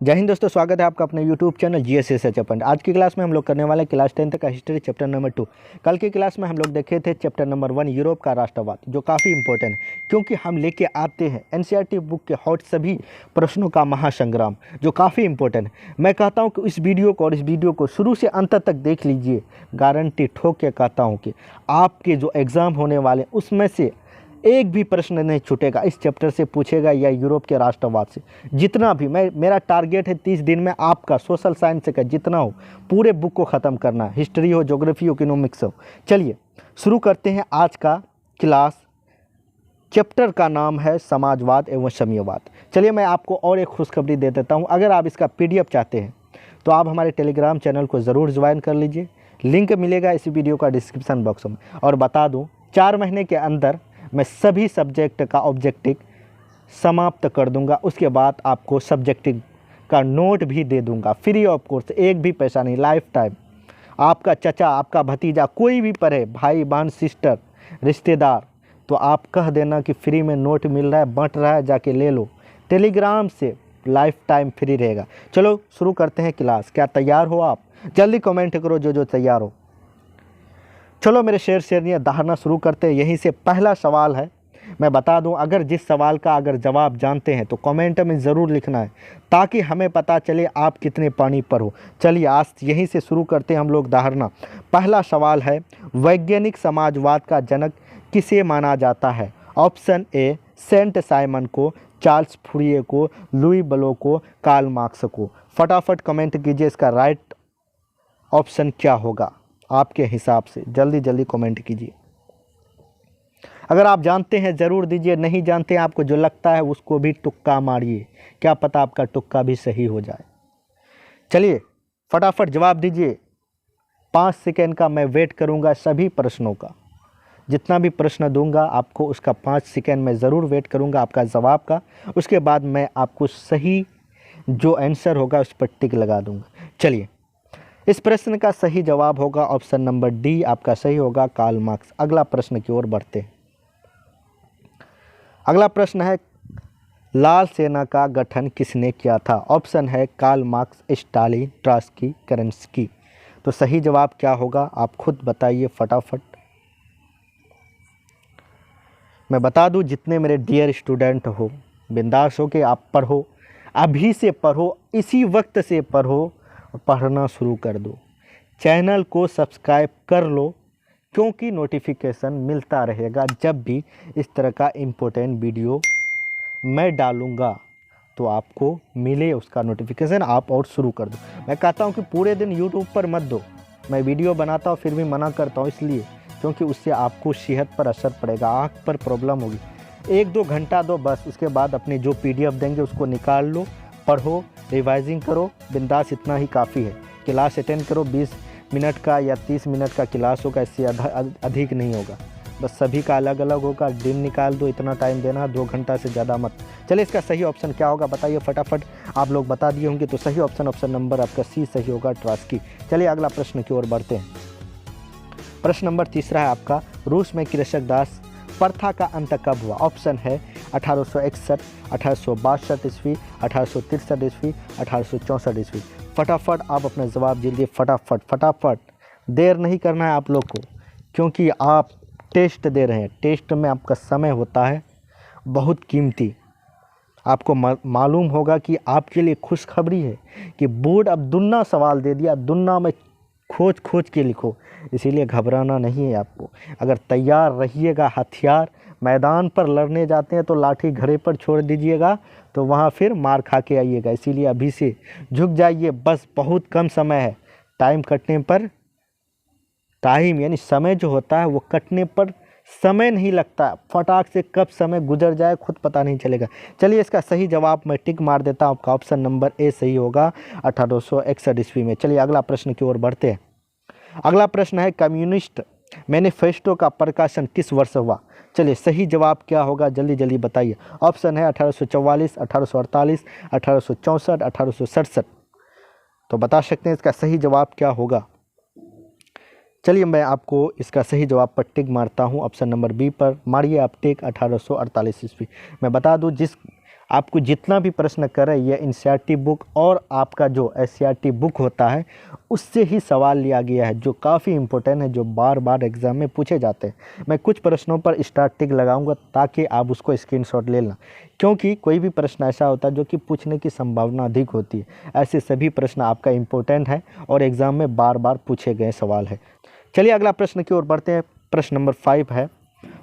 जय हिंद दोस्तों, स्वागत है आपका अपने YouTube चैनल GSS अपन। आज की क्लास में हम लोग करने वाले हैं क्लास 10 का हिस्ट्री चैप्टर नंबर 2। कल की क्लास में हम लोग देखे थे चैप्टर नंबर 1 यूरोप का राष्ट्रवाद, जो काफ़ी इंपॉर्टेंट है क्योंकि हम लेके आते हैं NCERT बुक के हॉट सभी प्रश्नों का महासंग्राम, जो काफ़ी इंपॉर्टेंट है। मैं कहता हूँ कि इस वीडियो को शुरू से अंत तक देख लीजिए। गारंटी ठोक के कहता हूँ कि आपके जो एग्ज़ाम होने वाले उसमें से एक भी प्रश्न नहीं छूटेगा, इस चैप्टर से पूछेगा या यूरोप के राष्ट्रवाद से। जितना भी मेरा टारगेट है 30 दिन में आपका सोशल साइंस का जितना हो पूरे बुक को ख़त्म करना, हिस्ट्री हो, ज्योग्राफी हो, इकोनॉमिक्स हो। चलिए शुरू करते हैं आज का क्लास। चैप्टर का नाम है समाजवाद एवं साम्यवाद। चलिए मैं आपको और एक खुशखबरी दे देता हूँ। अगर आप इसका PDF चाहते हैं तो आप हमारे टेलीग्राम चैनल को ज़रूर ज्वाइन कर लीजिए। लिंक मिलेगा इसी वीडियो का डिस्क्रिप्शन बॉक्स में। और बता दूँ 4 महीने के अंदर मैं सभी सब्जेक्ट का ऑब्जेक्टिव समाप्त कर दूंगा। उसके बाद आपको सब्जेक्टिव का नोट भी दे दूंगा फ्री ऑफ कॉस्ट, एक भी पैसा नहीं, लाइफ टाइम। आपका चचा, आपका भतीजा, कोई भी पढ़े, भाई बहन, सिस्टर, रिश्तेदार, तो आप कह देना कि फ्री में नोट मिल रहा है, बंट रहा है, जाके ले लो। टेलीग्राम से लाइफ टाइम फ्री रहेगा। चलो शुरू करते हैं क्लास। क्या तैयार हो आप? जल्दी कमेंट करो जो तैयार हो। चलो मेरे शेरनियाँ धारना शुरू करते हैं। यहीं से पहला सवाल है। मैं बता दूं, अगर जिस सवाल का अगर जवाब जानते हैं तो कमेंट में ज़रूर लिखना है, ताकि हमें पता चले आप कितने पानी पर हो। चलिए आज यहीं से शुरू करते हैं हम लोग धारणा। पहला सवाल है, वैज्ञानिक समाजवाद का जनक किसे माना जाता है? ऑप्शन ए सेंट साइमन को, चार्ल्स फूरिये को, लुई ब्लो को, कार्ल मार्क्स को। फटाफट कमेंट कीजिए इसका राइट ऑप्शन क्या होगा आपके हिसाब से। जल्दी कमेंट कीजिए। अगर आप जानते हैं ज़रूर दीजिए, नहीं जानते हैं आपको जो लगता है उसको भी तुक्का मारिए, क्या पता आपका तुक्का भी सही हो जाए। चलिए फटाफट जवाब दीजिए। 5 सेकेंड का मैं वेट करूंगा सभी प्रश्नों का। जितना भी प्रश्न दूंगा आपको उसका 5 सेकेंड में ज़रूर वेट करूंगा आपका जवाब का। उसके बाद मैं आपको सही जो आंसर होगा उस पर टिक लगा दूंगा। चलिए, इस प्रश्न का सही जवाब होगा ऑप्शन नंबर डी, आपका सही होगा कार्ल मार्क्स। अगला प्रश्न की ओर बढ़ते हैं। अगला प्रश्न है, लाल सेना का गठन किसने किया था? ऑप्शन है कार्ल मार्क्स, स्टालिन, ट्रॉट्स्की, केरेंस्की। तो सही जवाब क्या होगा आप खुद बताइए फटाफट। मैं बता दूं, जितने मेरे डियर स्टूडेंट हो, बिंदास हो के आप पढ़ो, अभी से पढ़ो, इसी वक्त से पढ़ो, पढ़ना शुरू कर दो। चैनल को सब्सक्राइब कर लो क्योंकि नोटिफिकेशन मिलता रहेगा जब भी इस तरह का इम्पोर्टेंट वीडियो मैं डालूंगा, तो आपको मिले उसका नोटिफिकेशन, आप और शुरू कर दो। मैं कहता हूं कि पूरे दिन यूट्यूब पर मत दो। मैं वीडियो बनाता हूं फिर भी मना करता हूं, इसलिए क्योंकि उससे आपको सेहत पर असर पड़ेगा, आँख पर प्रॉब्लम होगी। 1-2 घंटा दो बस, उसके बाद अपनी जो PDF देंगे उसको निकाल लो, पढ़ो, रिवाइजिंग करो, बिंदास, इतना ही काफ़ी है। क्लास अटेंड करो, 20 मिनट का या 30 मिनट का क्लास होगा, इससे अधिक नहीं होगा। बस सभी का अलग अलग होगा, दिन निकाल दो, इतना टाइम देना, 2 घंटा से ज़्यादा मत। चलिए इसका सही ऑप्शन क्या होगा बताइए फटाफट। आप लोग बता दिए होंगे तो सही ऑप्शन नंबर आपका सी सही होगा, ट्रॉट्स्की। चलिए अगला प्रश्न की ओर बढ़ते हैं। प्रश्न नंबर 3 है आपका, रूस में कृषक दास प्रथा का अंत कब हुआ? ऑप्शन है 1861, 1862 ईस्वी, 1863 ईस्वी, 1864 ईस्वी। फटाफट आप अपना जवाब दीजिए, फटाफट। देर नहीं करना है आप लोग को, क्योंकि आप टेस्ट दे रहे हैं। टेस्ट में आपका समय होता है बहुत कीमती। आपको मालूम होगा कि आपके लिए खुशखबरी है कि बोर्ड अब दुन्ना सवाल दे दिया, दुन्ना में खोज के लिखो, इसीलिए घबराना नहीं है आपको। अगर तैयार रहिएगा, हथियार मैदान पर लड़ने जाते हैं तो लाठी घड़े पर छोड़ दीजिएगा, तो वहाँ फिर मार खा के आइएगा। इसीलिए अभी से झुक जाइए, बस बहुत कम समय है। टाइम कटने पर, टाइम यानी समय जो होता है वो कटने पर समय नहीं लगता, फटाक से कब समय गुजर जाए खुद पता नहीं चलेगा। चलिए इसका सही जवाब मैं टिक मार देता हूँ, आपका ऑप्शन नंबर ए सही होगा, 1861 ईस्वी में। चलिए अगला प्रश्न की ओर बढ़ते हैं। अगला प्रश्न है, कम्युनिस्ट मैनिफेस्टो का प्रकाशन किस वर्ष हुआ? चलिए सही जवाब क्या होगा जल्दी बताइए। ऑप्शन है 1844, 1848, 1864, 1867। तो बता सकते हैं इसका सही जवाब क्या होगा? चलिए मैं आपको इसका सही जवाब पर टिक मारता हूँ, ऑप्शन नंबर बी पर मारिए आप टिक, 1848 ईस्वी। मैं बता दूँ, जिस आपको जितना भी प्रश्न करे ये एनसीईआरटी बुक और आपका जो एससीईआरटी बुक होता है उससे ही सवाल लिया गया है, जो काफ़ी इम्पोर्टेंट है, जो बार बार एग्ज़ाम में पूछे जाते हैं। मैं कुछ प्रश्नों पर स्टार टिक लगाऊंगा ताकि आप उसको स्क्रीनशॉट ले लेना, क्योंकि कोई भी प्रश्न ऐसा होता है जो कि पूछने की संभावना अधिक होती है। ऐसे सभी प्रश्न आपका इम्पोर्टेंट है और एग्ज़ाम में बार बार पूछे गए सवाल है। चलिए अगला प्रश्न की ओर बढ़ते हैं। प्रश्न नंबर 5 है,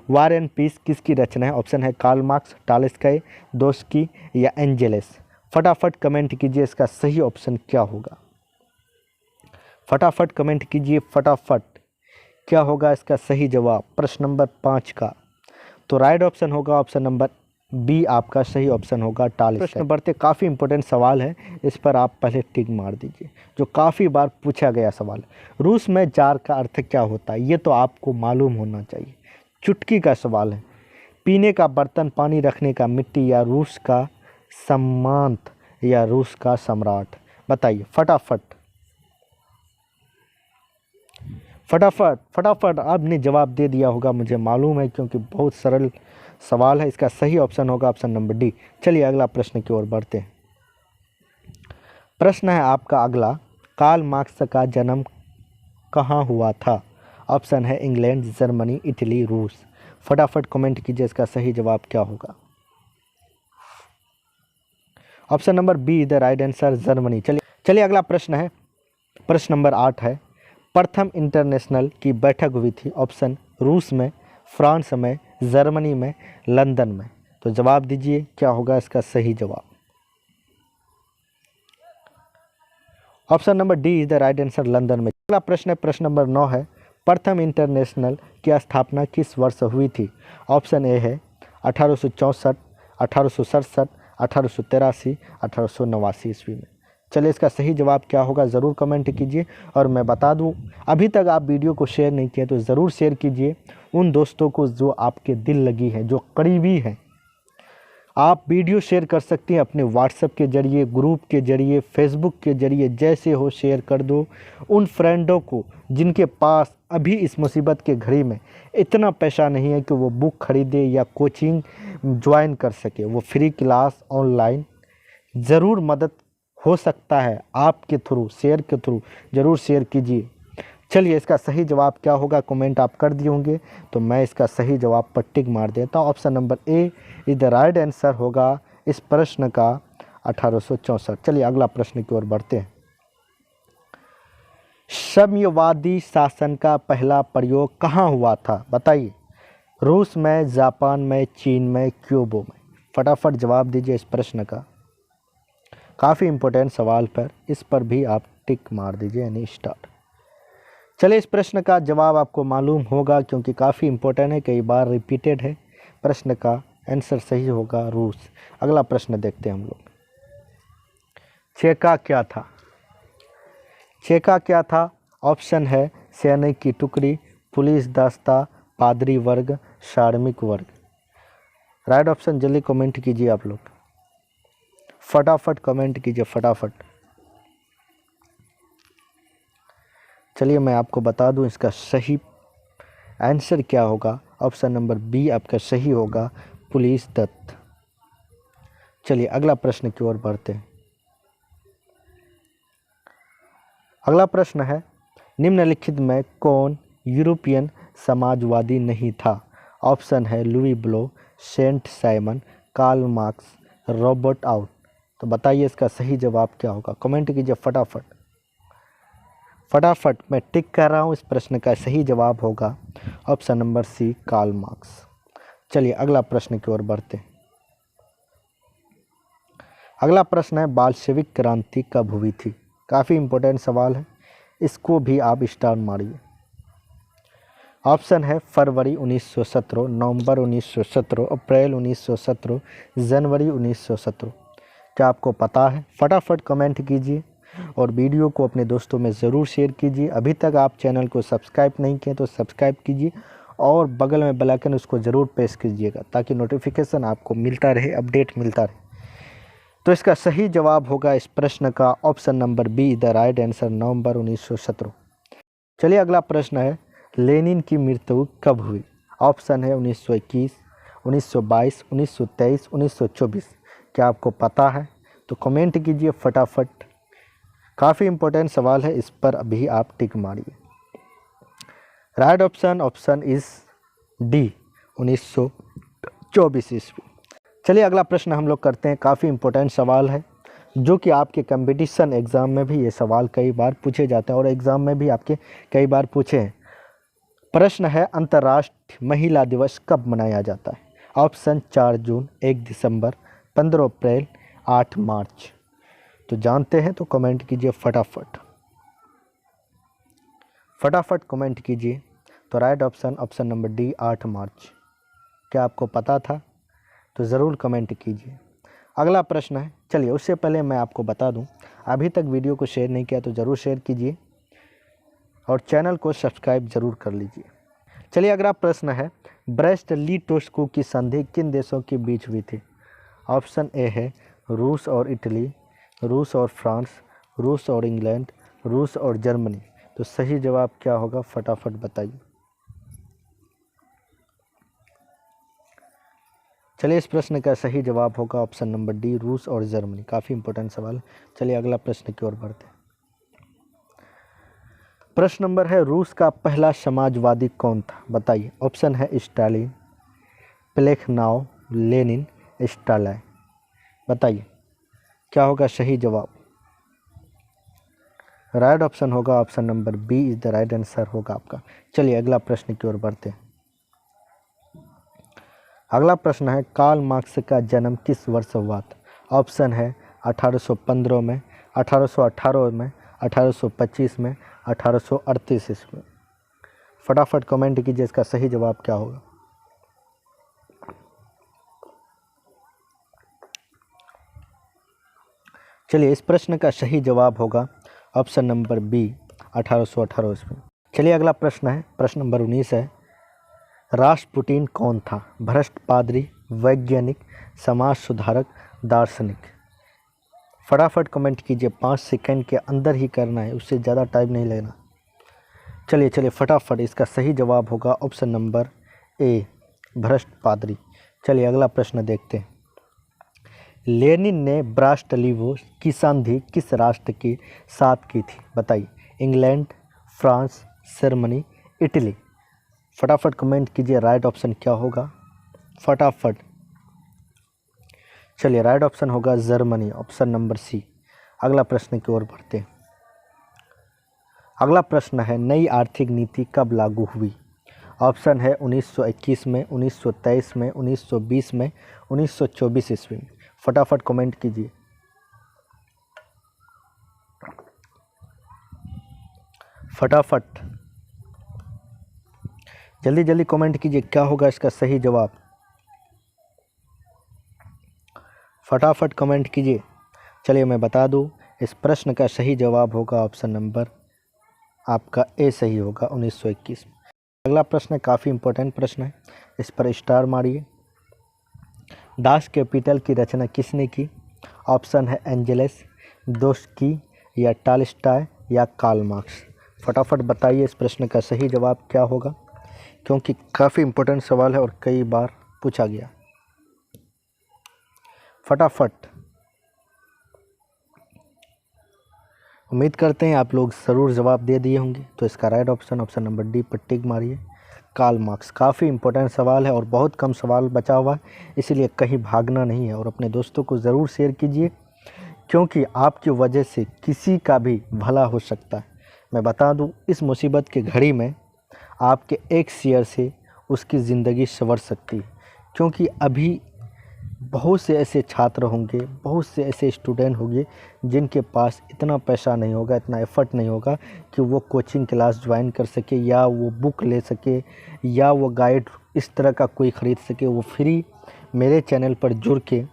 वार एंड पीस किसकी रचना है? ऑप्शन है कार्ल मार्क्स, टॉल्स्टॉय, दोस्तोयेव्स्की या एंजेल्स। फटाफट कमेंट कीजिए इसका सही ऑप्शन क्या होगा। फटाफट कमेंट कीजिए, फटाफट क्या होगा इसका सही जवाब प्रश्न नंबर 5 का। तो राइट ऑप्शन होगा ऑप्शन नंबर बी, आपका सही ऑप्शन होगा टॉल्स्टॉय। प्रश्न बढ़ते, काफ़ी इंपॉर्टेंट सवाल है, इस पर आप पहले टिक मार दीजिए, जो काफ़ी बार पूछा गया सवाल। रूस में जार का अर्थ क्या होता है? ये तो आपको मालूम होना चाहिए, चुटकी का सवाल है। पीने का बर्तन, पानी रखने का मिट्टी, या रूस का सम्मांत, या रूस का सम्राट? बताइए फटाफट फटाफट फटाफट। आपने जवाब दे दिया होगा मुझे मालूम है, क्योंकि बहुत सरल सवाल है। इसका सही ऑप्शन होगा ऑप्शन नंबर डी। चलिए अगला प्रश्न की ओर बढ़ते हैं। प्रश्न है आपका अगला, कार्ल मार्क्स का जन्म कहाँ हुआ था? ऑप्शन है इंग्लैंड, जर्मनी, इटली, रूस। फटाफट कमेंट कीजिए इसका सही जवाब क्या होगा। Option number B the right answer, Germany. चलिए अगला प्रश्न है, प्रश्न नंबर 8 है, प्रथम इंटरनेशनल की बैठक हुई थी? ऑप्शन रूस में, फ्रांस में, जर्मनी में, लंदन में। तो जवाब दीजिए क्या होगा इसका सही जवाब। Option number D is the right answer, London में। अगला प्रश्न है, प्रश्न नंबर 9 है, प्रथम इंटरनेशनल की स्थापना किस वर्ष हुई थी? ऑप्शन ए है 1864, 1867, 1883, 1889 ईस्वी में। चलिए इसका सही जवाब क्या होगा ज़रूर कमेंट कीजिए। और मैं बता दूं, अभी तक आप वीडियो को शेयर नहीं किए तो ज़रूर शेयर कीजिए उन दोस्तों को जो आपके दिल लगी है, जो करीबी हैं। आप वीडियो शेयर कर सकती हैं अपने व्हाट्सएप के ज़रिए, ग्रुप के ज़रिए, फेसबुक के ज़रिए, जैसे हो शेयर कर दो उन फ्रेंडों को जिनके पास अभी इस मुसीबत के घड़ी में इतना पैसा नहीं है कि वो बुक खरीदे या कोचिंग ज्वाइन कर सके। वो फ्री क्लास ऑनलाइन ज़रूर मदद हो सकता है आपके थ्रू, शेयर के थ्रू ज़रूर शेयर कीजिए। चलिए इसका सही जवाब क्या होगा कमेंट आप कर दिए होंगे, तो मैं इसका सही जवाब पर टिक मार देता हूँ। Option number A is the right answer होगा इस प्रश्न का 1864। चलिए अगला प्रश्न की ओर बढ़ते हैं। साम्यवादी शासन का पहला प्रयोग कहाँ हुआ था? बताइए, रूस में, जापान में, चीन में, क्यूबा में। फटाफट जवाब दीजिए इस प्रश्न का। काफ़ी इम्पोर्टेंट सवाल पर इस पर भी आप टिक मार दीजिए, यानी स्टार। चलिए इस प्रश्न का जवाब आपको मालूम होगा, क्योंकि काफ़ी इम्पोर्टेंट है, कई बार रिपीटेड है। प्रश्न का आंसर सही होगा रूस। अगला प्रश्न देखते हैं हम लोग। चेका क्या था? चेका क्या था? ऑप्शन है सैनिक की टुकड़ी, पुलिस दस्ता, पादरी वर्ग, कार्मिक वर्ग। राइट ऑप्शन जल्दी कमेंट कीजिए आप लोग, फटाफट कमेंट कीजिए फटाफट। चलिए मैं आपको बता दूं इसका सही आंसर क्या होगा। ऑप्शन नंबर बी आपका सही होगा, पुलिस दत्त। चलिए अगला प्रश्न की ओर बढ़ते हैं। अगला प्रश्न है, निम्नलिखित में कौन यूरोपियन समाजवादी नहीं था? ऑप्शन है Louis Blanc, Saint Simon, Karl Marx, Robert Owen. तो बताइए इसका सही जवाब क्या होगा, कमेंट कीजिए फटाफट फटाफट। मैं टिक कर रहा हूँ, इस प्रश्न का सही जवाब होगा option number C, Karl Marx. चलिए अगला प्रश्न की ओर बढ़ते हैं। अगला प्रश्न है, बाल्शेविक क्रांति कब हुई थी? काफ़ी इम्पोर्टेंट सवाल है, इसको भी आप स्टार मारिए। ऑप्शन है फरवरी 1917, नवंबर 1917, अप्रैल 1917, जनवरी 1917। क्या आपको पता है? फटाफट कमेंट कीजिए और वीडियो को अपने दोस्तों में ज़रूर शेयर कीजिए। अभी तक आप चैनल को सब्सक्राइब नहीं किए तो सब्सक्राइब कीजिए और बगल में बेल आइकन उसको ज़रूर प्रेस कीजिएगा, ताकि नोटिफिकेशन आपको मिलता रहे, अपडेट मिलता रहे। तो इसका सही जवाब होगा इस प्रश्न का option number B, the right answer, November 1917। चलिए अगला प्रश्न है, लेनिन की मृत्यु कब हुई? ऑप्शन है 1921, 1922, 1923, 1924। क्या आपको पता है? तो कमेंट कीजिए फटाफट। काफ़ी इम्पोर्टेंट सवाल है, इस पर अभी आप टिक मारिए। राइट ऑप्शन इज डी 1924 ईस्वी। चलिए अगला प्रश्न हम लोग करते हैं। काफ़ी इम्पोर्टेंट सवाल है जो कि आपके कंपटीशन एग्ज़ाम में भी ये सवाल कई बार पूछे जाते हैं और एग्ज़ाम में भी आपके कई बार पूछे हैं। प्रश्न है, अंतर्राष्ट्रीय महिला दिवस कब मनाया जाता है? ऑप्शन 4 जून, 1 दिसंबर, 15 अप्रैल, 8 मार्च। तो जानते हैं तो कमेंट कीजिए फटाफट। फटाफट कमेंट कीजिए। तो राइट ऑप्शन नंबर डी 8 मार्च। क्या आपको पता था? तो ज़रूर कमेंट कीजिए। अगला प्रश्न है, चलिए उससे पहले मैं आपको बता दूं, अभी तक वीडियो को शेयर नहीं किया तो ज़रूर शेयर कीजिए और चैनल को सब्सक्राइब ज़रूर कर लीजिए। चलिए अगला प्रश्न है, ब्रेस्ट लिटोस्को की संधि किन देशों के बीच हुई थी? ऑप्शन ए है रूस और इटली, रूस और फ्रांस, रूस और इंग्लैंड, रूस और जर्मनी। तो सही जवाब क्या होगा फटाफट बताइए। चलिए इस प्रश्न का सही जवाब होगा ऑप्शन नंबर डी रूस और जर्मनी। काफ़ी इंपॉर्टेंट सवाल है। चलिए अगला प्रश्न की ओर बढ़ते हैं। प्रश्न नंबर है, रूस का पहला समाजवादी कौन था? बताइए। ऑप्शन है स्टालिन, प्लेखनाव, लेनिन, स्टालिन। बताइए क्या होगा सही जवाब। राइट ऑप्शन होगा option number B is the right answer होगा आपका। चलिए अगला प्रश्न की ओर बढ़ते हैं। अगला प्रश्न है, कार्ल मार्क्स का जन्म किस वर्ष हुआ था? ऑप्शन है 1815 में, 1818 में, 1825 में, 1838 ईस्वी। फटाफट कमेंट कीजिए इसका सही जवाब क्या होगा। चलिए इस प्रश्न का सही जवाब होगा ऑप्शन नंबर बी 1818 ईस्वी। चलिए अगला प्रश्न है, प्रश्न नंबर 19 है, रास्पुटिन कौन था? भ्रष्ट पादरी, वैज्ञानिक, समाज सुधारक, दार्शनिक। फटाफट कमेंट कीजिए, 5 सेकंड के अंदर ही करना है, उससे ज़्यादा टाइम नहीं लेना। चलिए फटाफट इसका सही जवाब होगा ऑप्शन नंबर ए भ्रष्ट पादरी। चलिए अगला प्रश्न देखते हैं। लेनिन ने ब्रास्ट-लीटो की संधि किस राष्ट्र के साथ की थी? बताइए। England, France, Germany, Italy. फटाफट कमेंट कीजिए राइट ऑप्शन क्या होगा फटाफट। चलिए राइट ऑप्शन होगा जर्मनी, ऑप्शन नंबर सी। अगला प्रश्न की ओर बढ़ते हैं। अगला प्रश्न है, नई आर्थिक नीति कब लागू हुई? ऑप्शन है 1921 में, 1923 में, 1920 में, 1924 ईस्वी में। फटाफट कमेंट कीजिए। फटाफट जल्दी जल्दी कमेंट कीजिए, क्या होगा इसका सही जवाब। फटाफट कमेंट कीजिए। चलिए मैं बता दूं, इस प्रश्न का सही जवाब होगा ऑप्शन नंबर आपका ए सही होगा 1921। अगला प्रश्न काफ़ी इंपॉर्टेंट प्रश्न है, इस पर स्टार मारिए। दास कैपिटल की रचना किसने की? ऑप्शन है एंजेलस, दोस्की या टॉलस्टॉय या कार्ल मार्क्स। फटाफट बताइए इस प्रश्न का सही जवाब क्या होगा, क्योंकि काफ़ी इंपॉर्टेंट सवाल है और कई बार पूछा गया। फटाफट उम्मीद करते हैं आप लोग ज़रूर जवाब दे दिए होंगे। तो इसका right option option number D पर टिक मारिए, कार्ल मार्क्स। काफ़ी इंपॉर्टेंट सवाल है और बहुत कम सवाल बचा हुआ है, इसीलिए कहीं भागना नहीं है और अपने दोस्तों को ज़रूर शेयर कीजिए, क्योंकि आपकी वजह से किसी का भी भला हो सकता है। मैं बता दूं, इस मुसीबत की घड़ी में आपके एक शेयर से उसकी ज़िंदगी संवर सकती है, क्योंकि अभी बहुत से ऐसे छात्र होंगे, बहुत से ऐसे स्टूडेंट होंगे जिनके पास इतना पैसा नहीं होगा, इतना एफर्ट नहीं होगा कि वो कोचिंग क्लास ज्वाइन कर सके या वो बुक ले सके या वो गाइड इस तरह का कोई ख़रीद सके। वो फ्री मेरे चैनल पर जुड़ के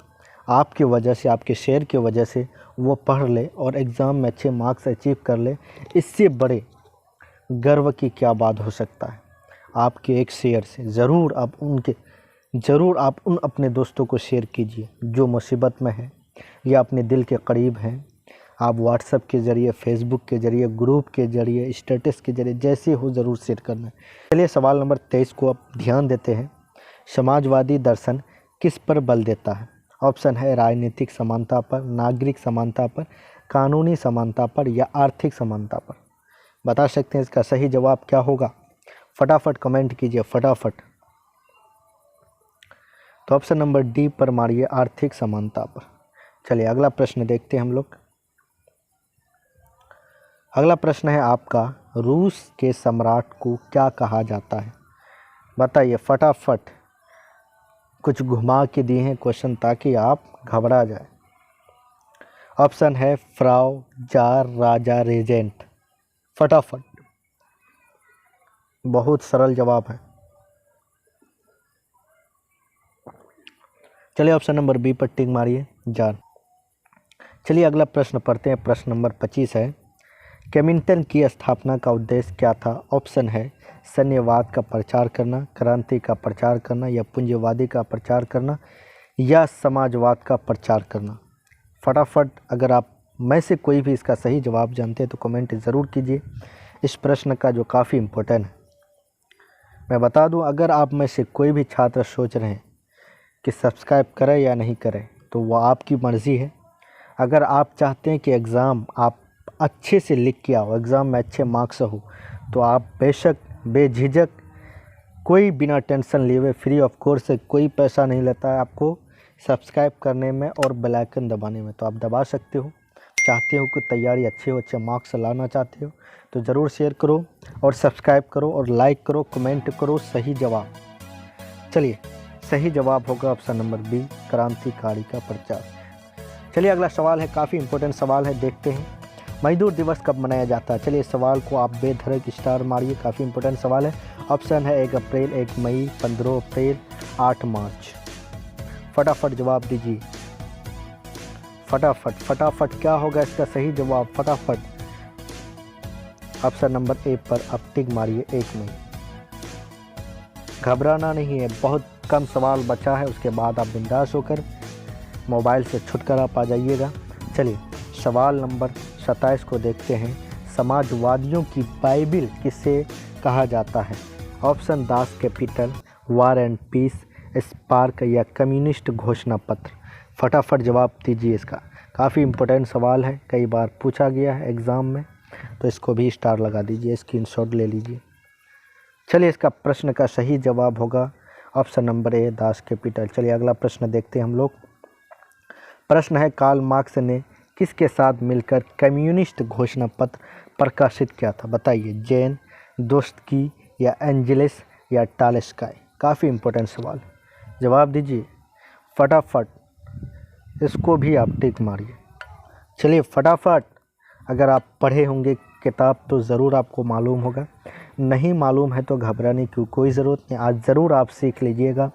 आपके वजह से, आपके शेयर की वजह से वो पढ़ ले और एग्ज़ाम में अच्छे मार्क्स अचीव कर ले। इससे बड़े गर्व की क्या बात हो सकता है आपके एक शेयर से। ज़रूर आप उन अपने दोस्तों को शेयर कीजिए जो मुसीबत में हैं या अपने दिल के करीब हैं। आप व्हाट्सएप के ज़रिए, फेसबुक के ज़रिए, ग्रुप के ज़रिए, स्टेटस के ज़रिए, जैसे हो ज़रूर शेयर करना। चलिए सवाल नंबर 23 को आप ध्यान देते हैं। समाजवादी दर्शन किस पर बल देता है? ऑप्शन है राजनीतिक समानता पर, नागरिक समानता पर, कानूनी समानता पर या आर्थिक समानता पर। बता सकते हैं इसका सही जवाब क्या होगा? फटाफट कमेंट कीजिए फटाफट। तो ऑप्शन नंबर डी पर मारिए, आर्थिक समानता पर। चलिए अगला प्रश्न देखते हैं हम लोग। अगला प्रश्न है आपका, रूस के सम्राट को क्या कहा जाता है? बताइए फटाफट। कुछ घुमा के दिए हैं क्वेश्चन ताकि आप घबरा जाए। ऑप्शन है फ्राउ, जार, राजा, रेजेंट। फटाफट, बहुत सरल जवाब है। चलिए ऑप्शन नंबर बी पर टिक मारिए, जार। चलिए अगला प्रश्न पढ़ते हैं। प्रश्न नंबर 25 है, केमिंटन की स्थापना का उद्देश्य क्या था? ऑप्शन है साम्यवाद का प्रचार करना, क्रांति का प्रचार करना या पूंजीवादी का प्रचार करना या समाजवाद का प्रचार करना। फटाफट, अगर आप में से कोई भी इसका सही जवाब जानते हैं तो कमेंट ज़रूर कीजिए इस प्रश्न का जो काफ़ी इम्पोर्टेंट है। मैं बता दूं, अगर आप में से कोई भी छात्र सोच रहे हैं कि सब्सक्राइब करें या नहीं करें तो वह आपकी मर्ज़ी है। अगर आप चाहते हैं कि एग्ज़ाम आप अच्छे से लिख के आओ, एग्ज़ाम में अच्छे मार्क्स हो, तो आप बेशक बेझिझक, कोई बिना टेंशन लिए हुए, फ्री ऑफ कोर्स से, कोई पैसा नहीं लेता है आपको सब्सक्राइब करने में और बेल आइकन दबाने में, तो आप दबा सकते हो। चाहते हो कि तैयारी अच्छे हो, अच्छे मार्क्स लाना चाहते हो तो ज़रूर शेयर करो और सब्सक्राइब करो और लाइक करो, कमेंट करो सही जवाब। चलिए सही जवाब होगा ऑप्शन नंबर बी, क्रांतिकारी का प्रचार। चलिए अगला सवाल है, काफ़ी इंपॉर्टेंट सवाल है, देखते हैं। मजदूर दिवस कब मनाया जाता है? चलिए इस सवाल को आप बेधड़क स्टार मारिए, काफ़ी इंपॉर्टेंट सवाल है। ऑप्शन है 1 अप्रैल, 1 मई, 15 अप्रैल, 8 मार्च। फटाफट जवाब दीजिए फटाफट फटाफट। क्या होगा इसका सही जवाब? फटाफट ऑप्शन नंबर ए पर आप टिक मारिए, 1 मई। घबराना नहीं है, बहुत कम सवाल बचा है, उसके बाद आप बिंदास होकर मोबाइल से छुटकारा पा जाइएगा। चलिए सवाल नंबर 27 को देखते हैं। समाजवादियों की बाइबिल किसे कहा जाता है? Option Das Kapital, War and Peace, Spark या कम्युनिस्ट घोषणा पत्र। फटाफट जवाब दीजिए इसका, काफ़ी इम्पोर्टेंट सवाल है, कई बार पूछा गया है एग्ज़ाम में, तो इसको भी स्टार लगा दीजिए, स्क्रीनशॉट ले लीजिए। चलिए इसका प्रश्न का सही जवाब होगा option number A, Das Kapital. चलिए अगला प्रश्न देखते हैं हम लोग। प्रश्न है, कार्ल मार्क्स ने किसके साथ मिलकर कम्युनिस्ट घोषणा पत्र प्रकाशित किया था? बताइए, जैन, दोस्तोवस्की या एंजेलिस या टॉल्स्टॉय। काफ़ी इम्पोर्टेंट सवाल, जवाब दीजिए फटाफट, इसको भी आप टिक मारिए। चलिए फटाफट, अगर आप पढ़े होंगे किताब तो ज़रूर आपको मालूम होगा, नहीं मालूम है तो घबराने की कोई ज़रूरत नहीं, आज ज़रूर आप सीख लीजिएगा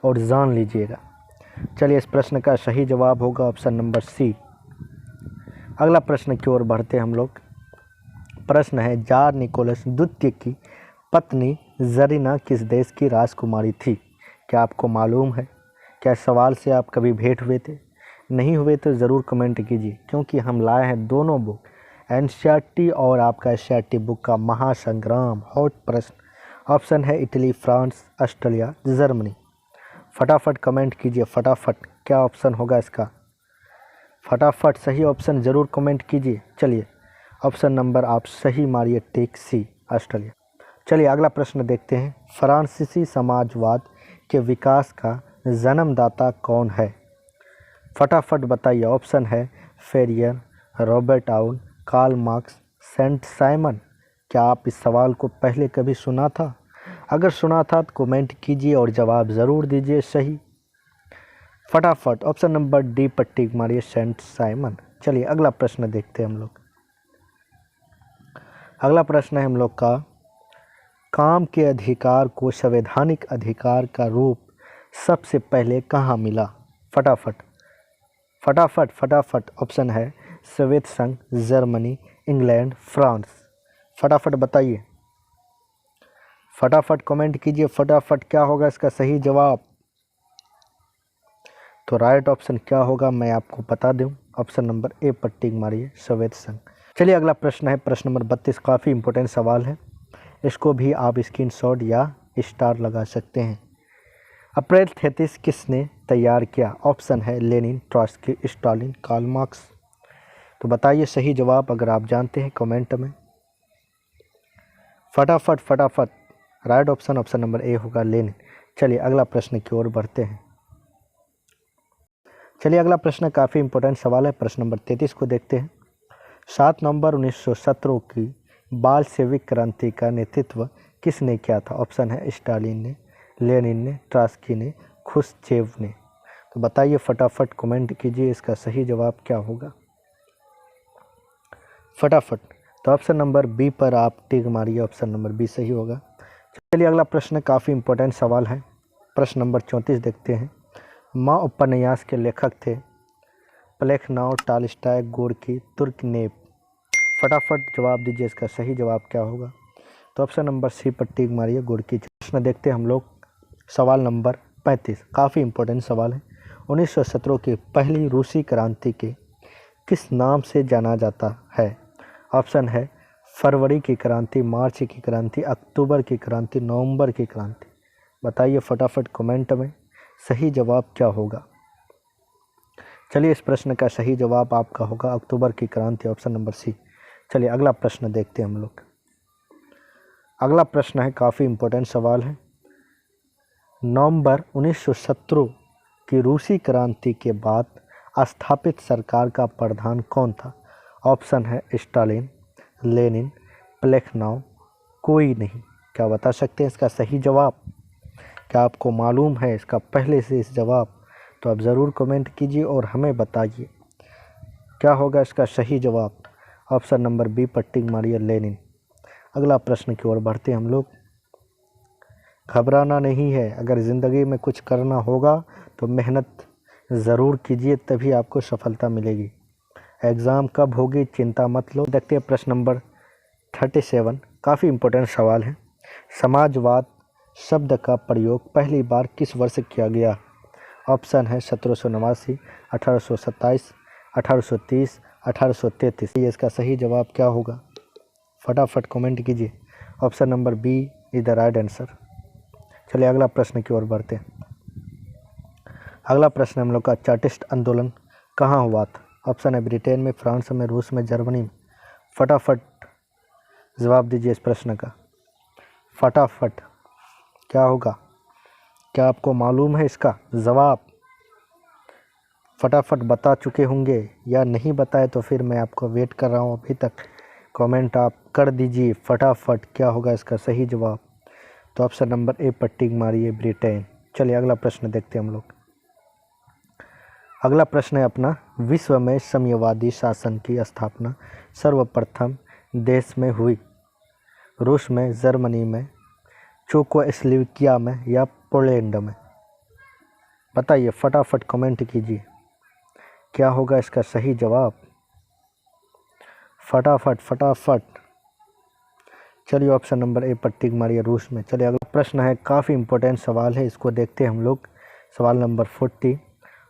और जान लीजिएगा। चलिए इस प्रश्न का सही जवाब होगा ऑप्शन नंबर सी। अगला प्रश्न की ओर बढ़ते हम लोग। प्रश्न है, जार निकोलस द्वितीय की पत्नी जरीना किस देश की राजकुमारी थी? क्या आपको मालूम है? क्या सवाल से आप कभी भेंट हुए थे? नहीं हुए तो ज़रूर कमेंट कीजिए, क्योंकि हम लाए हैं दोनों बुक, एनसीईआरटी और आपका एससीईआरटी बुक का महासंग्राम हॉट प्रश्न। ऑप्शन है इटली, फ्रांस, ऑस्ट्रेलिया, जर्मनी। फटाफट कमेंट कीजिए फटाफट, क्या ऑप्शन होगा इसका? फटाफट सही ऑप्शन ज़रूर कमेंट कीजिए। चलिए ऑप्शन नंबर आप सही मारिए, टिक सी, ऑस्ट्रेलिया। चलिए अगला प्रश्न देखते हैं। फ्रांसीसी समाजवाद के विकास का जन्मदाता कौन है? फटाफट बताइए। ऑप्शन है फेरियर, रॉबर्ट आउन, कार्ल मार्क्स, सेंट साइमन। क्या आप इस सवाल को पहले कभी सुना था? अगर सुना था तो कमेंट कीजिए और जवाब ज़रूर दीजिए सही। फटाफट ऑप्शन नंबर डी पर टिक मारिए, सेंट साइमन। चलिए अगला प्रश्न देखते हैं हम लोग। अगला प्रश्न है हम लोग का, काम के अधिकार को संवैधानिक अधिकार का रूप सबसे पहले कहाँ मिला? फटाफट फटाफट फटाफट। ऑप्शन है सोवियत संघ, जर्मनी, इंग्लैंड, फ्रांस। फटाफट बताइए फटाफट कमेंट कीजिए फटाफट, क्या होगा इसका सही जवाब? तो राइट ऑप्शन क्या होगा मैं आपको बता दूं, ऑप्शन नंबर ए पर टिक मारिए, सोवियत संघ। चलिए अगला प्रश्न है प्रश्न नंबर 32, काफ़ी इंपॉर्टेंट सवाल है, इसको भी आप स्क्रीनशॉट या स्टार लगा सकते हैं। अप्रैल 33 किसने तैयार किया? ऑप्शन है Lenin, Trotsky, Stalin, Karl Marx. तो बताइए सही जवाब अगर आप जानते हैं कमेंट में फटाफट फटाफट। Right option option number A होगा लेनिन। चलिए अगला प्रश्न की ओर बढ़ते हैं। चलिए अगला प्रश्न काफ़ी इंपॉर्टेंट सवाल है। प्रश्न नंबर 33 को देखते हैं। 7 नवंबर 1917 की बालशेविक क्रांति का नेतृत्व किसने किया था? ऑप्शन है स्टालिन ने, लेनिन ने, ट्रॉट्स्की ने, खुश्चेव ने। तो बताइए फटाफट कमेंट कीजिए इसका सही जवाब क्या होगा फटाफट। तो ऑप्शन नंबर बी पर आप टिक मारिए, ऑप्शन नंबर बी सही होगा। चलिए अगला प्रश्न काफ़ी इंपॉर्टेंट सवाल है। प्रश्न नंबर 34 देखते हैं। माँ उपन्यास के लेखक थे प्लेखनाउ, टॉल्स्टॉय, गोर्की, तुर्गनेव। फटाफट जवाब दीजिए इसका सही जवाब क्या होगा। तो ऑप्शन नंबर सी पर टिक मारिए, गोर्की। प्रश्न देखते हैं हम लोग सवाल नंबर 35। काफ़ी इंपॉर्टेंट सवाल है। 1917 की पहली रूसी क्रांति के किस नाम से जाना जाता है? ऑप्शन है फरवरी की क्रांति, मार्च की क्रांति, अक्टूबर की क्रांति, नवंबर की क्रांति। बताइए फटाफट कमेंट में सही जवाब क्या होगा। चलिए इस प्रश्न का सही जवाब आपका होगा अक्टूबर की क्रांति, ऑप्शन नंबर सी। चलिए अगला प्रश्न देखते हैं हम लोग। अगला प्रश्न है काफ़ी इंपॉर्टेंट सवाल है। नवंबर 1917 की रूसी क्रांति के बाद स्थापित सरकार का प्रधान कौन था? ऑप्शन है स्टालिन, लेनिन, प्लेखनाउ, कोई नहीं। क्या बता सकते हैं इसका सही जवाब? क्या आपको मालूम है इसका पहले से इस जवाब? तो आप ज़रूर कमेंट कीजिए और हमें बताइए क्या होगा इसका सही जवाब। ऑप्शन नंबर बी पर टिक मारिए, लेनिन। अगला प्रश्न की ओर बढ़ते हैं हम लोग। घबराना नहीं है, अगर ज़िंदगी में कुछ करना होगा तो मेहनत ज़रूर कीजिए, तभी आपको सफलता मिलेगी। एग्ज़ाम कब होगी चिंता मत लो। देखते हैं प्रश्न नंबर 37। काफ़ी इम्पोर्टेंट सवाल है। समाजवाद शब्द का प्रयोग पहली बार किस वर्ष किया गया? ऑप्शन है 1789, 1827, 1830, 1833। ये इसका सही जवाब क्या होगा? फटाफट कमेंट कीजिए। Option number B is the right answer. चलिए अगला प्रश्न की ओर बढ़ते हैं। अगला प्रश्न हम लोग का चार्टिस्ट आंदोलन कहाँ हुआ था? ऑप्शन है ब्रिटेन में, फ्रांस में, रूस में, जर्मनी में। फटाफट जवाब दीजिए इस प्रश्न का फटाफट। क्या होगा? क्या आपको मालूम है इसका जवाब? फटाफट बता चुके होंगे या नहीं बताए तो फिर मैं आपको वेट कर रहा हूँ अभी तक। कमेंट आप कर दीजिए फटाफट, क्या होगा इसका सही जवाब। तो ऑप्शन नंबर ए पर टिक मारिए, ब्रिटेन। चलिए अगला प्रश्न देखते हैं हम लोग। अगला प्रश्न है अपना, विश्व में साम्यवादी शासन की स्थापना सर्वप्रथम देश में हुई? रूस में, जर्मनी में, चेकोस्लोवाकिया में या पोलैंड में? बताइए फटाफट कमेंट कीजिए क्या होगा इसका सही जवाब। फटाफट फटाफट। चलिए ऑप्शन नंबर ए पर टिक मारिए, रूस में। चलिए अगला प्रश्न है काफ़ी इंपॉर्टेंट सवाल है, इसको देखते हैं हम लोग। सवाल नंबर 40।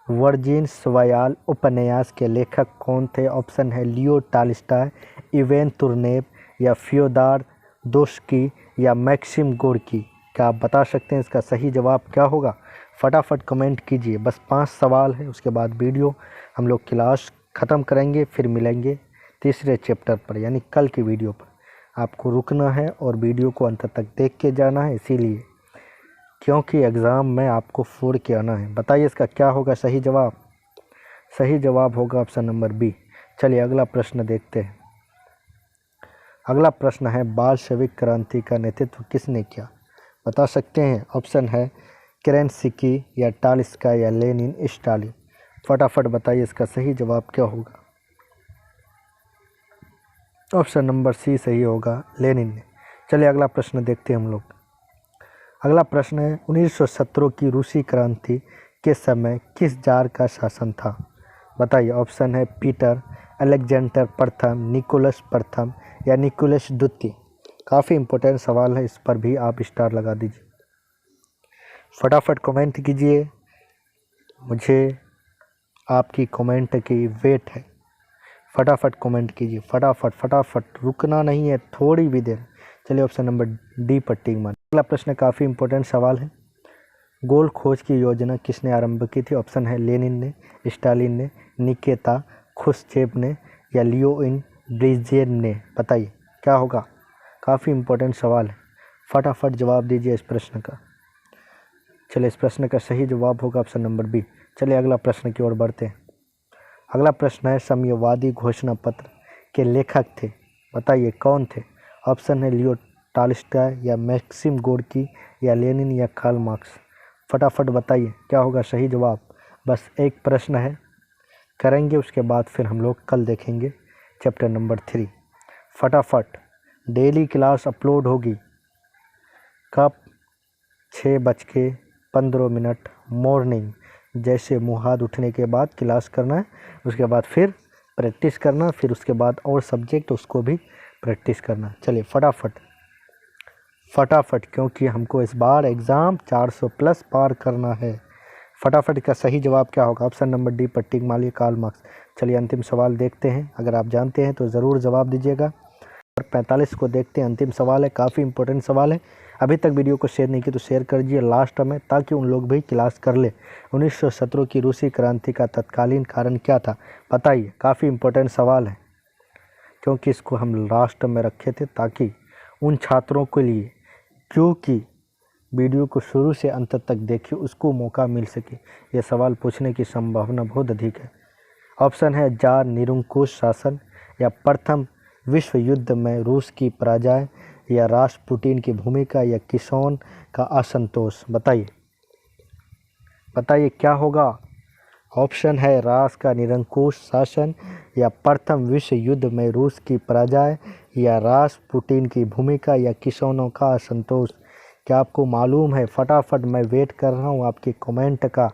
वर्जिन सवायाल उपन्यास के लेखक कौन थे? ऑप्शन है लियो टॉल्स्टॉय, इवेन तुर्नेव या फ्योदोर दोस्तोयेव्स्की या मैक्सिम गोर्की। क्या आप बता सकते हैं इसका सही जवाब क्या होगा? फटाफट कमेंट कीजिए। बस 5 सवाल है, उसके बाद वीडियो हम लोग क्लास ख़त्म करेंगे, फिर मिलेंगे तीसरे चैप्टर पर यानी कल की वीडियो पर। आपको रुकना है और वीडियो को अंत तक देख के जाना है, इसीलिए क्योंकि एग्ज़ाम में आपको फोड़ के आना है। बताइए इसका क्या होगा सही जवाब। सही जवाब होगा ऑप्शन नंबर बी। चलिए अगला प्रश्न देखते हैं। अगला प्रश्न है बाल्शेविक क्रांति का नेतृत्व किसने किया? बता सकते हैं? ऑप्शन है केरेंस्की या टॉल्स्टॉय या लेनिन, स्टालिन। फटाफट बताइए इसका सही जवाब क्या होगा। ऑप्शन नंबर सी सही होगा, लेनिन ने। चलिए अगला प्रश्न देखते हैं हम लोग। अगला प्रश्न है 1917 की रूसी क्रांति के समय किस जार का शासन था? बताइए। ऑप्शन है पीटर, अलेक्जेंडर प्रथम, निकोलस प्रथम या निकोलस द्वितीय। काफ़ी इंपॉर्टेंट सवाल है, इस पर भी आप स्टार लगा दीजिए। फटाफट कमेंट कीजिए, मुझे आपकी कमेंट की वेट है। फटाफट कमेंट कीजिए, फटाफट फटाफट, रुकना नहीं है थोड़ी भी देर। चलिए ऑप्शन नंबर डी पर टिक मार। अगला प्रश्न काफ़ी इंपॉर्टेंट सवाल है। गोल खोज की योजना किसने आरंभ की थी? ऑप्शन है लेनिन ने, स्टालिन ने, निकिता खुश्चेव ने या लियोनिड ब्रेजनेव ने। बताइए क्या होगा? काफ़ी इम्पोर्टेंट सवाल है, फटाफट जवाब दीजिए इस प्रश्न का। चलिए, इस प्रश्न का सही जवाब होगा ऑप्शन नंबर बी। चलिए अगला प्रश्न की ओर बढ़ते हैं। अगला प्रश्न है साम्यवादी घोषणा पत्र के लेखक थे, बताइए कौन थे? ऑप्शन है लियो टॉल्स्टॉय या मैक्सिम गोर्की या लेनिन या कार्ल मार्क्स। फटाफट बताइए क्या होगा सही जवाब। बस एक प्रश्न है, करेंगे उसके बाद फिर हम लोग कल देखेंगे चैप्टर नंबर 3। फटाफट। डेली क्लास अपलोड होगी कब? 6:15 मॉर्निंग। जैसे मुँह हाथ उठने के बाद क्लास करना है, उसके बाद फिर प्रैक्टिस करना, फिर उसके बाद और सब्जेक्ट उसको भी प्रैक्टिस करना। चलिए फटाफट फटाफट, क्योंकि हमको इस बार एग्ज़ाम 400 प्लस पार करना है। फटाफट का सही जवाब क्या होगा? ऑप्शन नंबर डी पर टिक मारिए, कार्ल मार्क्स। चलिए अंतिम सवाल देखते हैं, अगर आप जानते हैं तो ज़रूर जवाब दीजिएगा। और 45 को देखते हैं, अंतिम सवाल है, काफ़ी इंपॉर्टेंट सवाल है। अभी तक वीडियो को शेयर नहीं किया तो शेयर कर दीजिए लास्ट में, ताकि उन लोग भी क्लास कर ले। 1917 की रूसी क्रांति का तत्कालीन कारण क्या था? बताइए, काफ़ी इंपॉर्टेंट सवाल है, क्योंकि इसको हम लास्ट में रखे थे ताकि उन छात्रों के लिए क्योंकि वीडियो को शुरू से अंत तक देखिए उसको मौका मिल सके। यह सवाल पूछने की संभावना बहुत अधिक है। ऑप्शन है जार निरंकुश शासन या प्रथम विश्व युद्ध में रूस की पराजय या रास्पुटिन की भूमिका या किसोन का असंतोष। बताइए बताइए क्या होगा? ऑप्शन है रास का निरंकुश शासन या प्रथम विश्व युद्ध में रूस की पराजय या रास्पुटिन की भूमिका या किसोनों का असंतोष। क्या आपको मालूम है? फटाफट मैं वेट कर रहा हूँ आपके कमेंट का,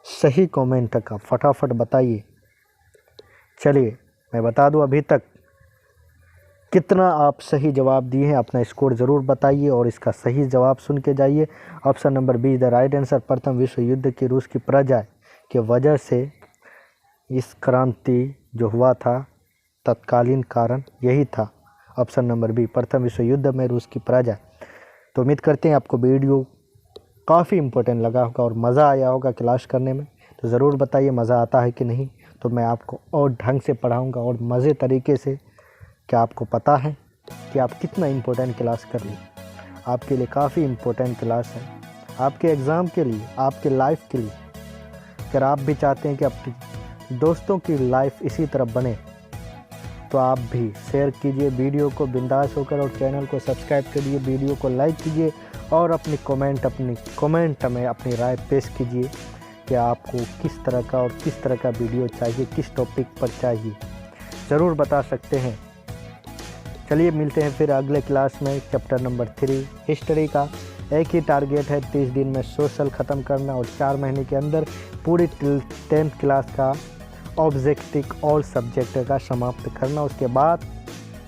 सही कमेंट का, फटाफट बताइए। चलिए मैं बता दूँ अभी तक कितना आप सही जवाब दिए हैं, अपना स्कोर ज़रूर बताइए और इसका सही जवाब सुन के जाइए। Option number B the right answer, प्रथम विश्व युद्ध की रूस की पराजय के वजह से इस क्रांति जो हुआ था तत्कालीन कारण यही था। ऑप्शन नंबर बी, प्रथम विश्व युद्ध में रूस की पराजय। तो उम्मीद करते हैं आपको वीडियो काफ़ी इम्पोर्टेंट लगा होगा और मज़ा आया होगा क्लास करने में। तो ज़रूर बताइए मज़ा आता है कि नहीं, तो मैं आपको और ढंग से पढ़ाऊँगा और मज़े तरीके से। क्या आपको पता है कि आप कितना इम्पोर्टेंट क्लास कर लिए? आपके लिए काफ़ी इम्पोर्टेंट क्लास है, आपके एग्ज़ाम के लिए, आपके लाइफ के लिए। अगर आप भी चाहते हैं कि अपने दोस्तों की लाइफ इसी तरह बने, तो आप भी शेयर कीजिए वीडियो को बिंदास होकर और चैनल को सब्सक्राइब करिए, वीडियो को लाइक कीजिए और अपनी कमेंट में अपनी राय पेश कीजिए कि आपको किस तरह का और किस तरह का वीडियो चाहिए, किस टॉपिक पर चाहिए, ज़रूर बता सकते हैं। चलिए मिलते हैं फिर अगले क्लास में, चैप्टर नंबर 3 हिस्ट्री का। एक ही टारगेट है, 30 दिन में सोशल ख़त्म करना और 4 महीने के अंदर पूरी 10th क्लास का ऑब्जेक्टिव ऑल सब्जेक्ट का समाप्त करना। उसके बाद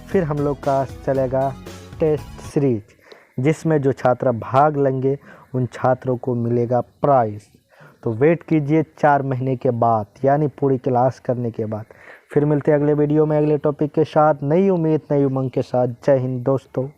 फिर हम लोग का चलेगा टेस्ट सीरीज, जिसमें जो छात्र भाग लेंगे उन छात्रों को मिलेगा प्राइज़। तो वेट कीजिए 4 महीने के बाद, यानी पूरी क्लास करने के बाद। फिर मिलते हैं अगले वीडियो में अगले टॉपिक के साथ, नई उम्मीद नई उमंग के साथ। जय हिंद दोस्तों।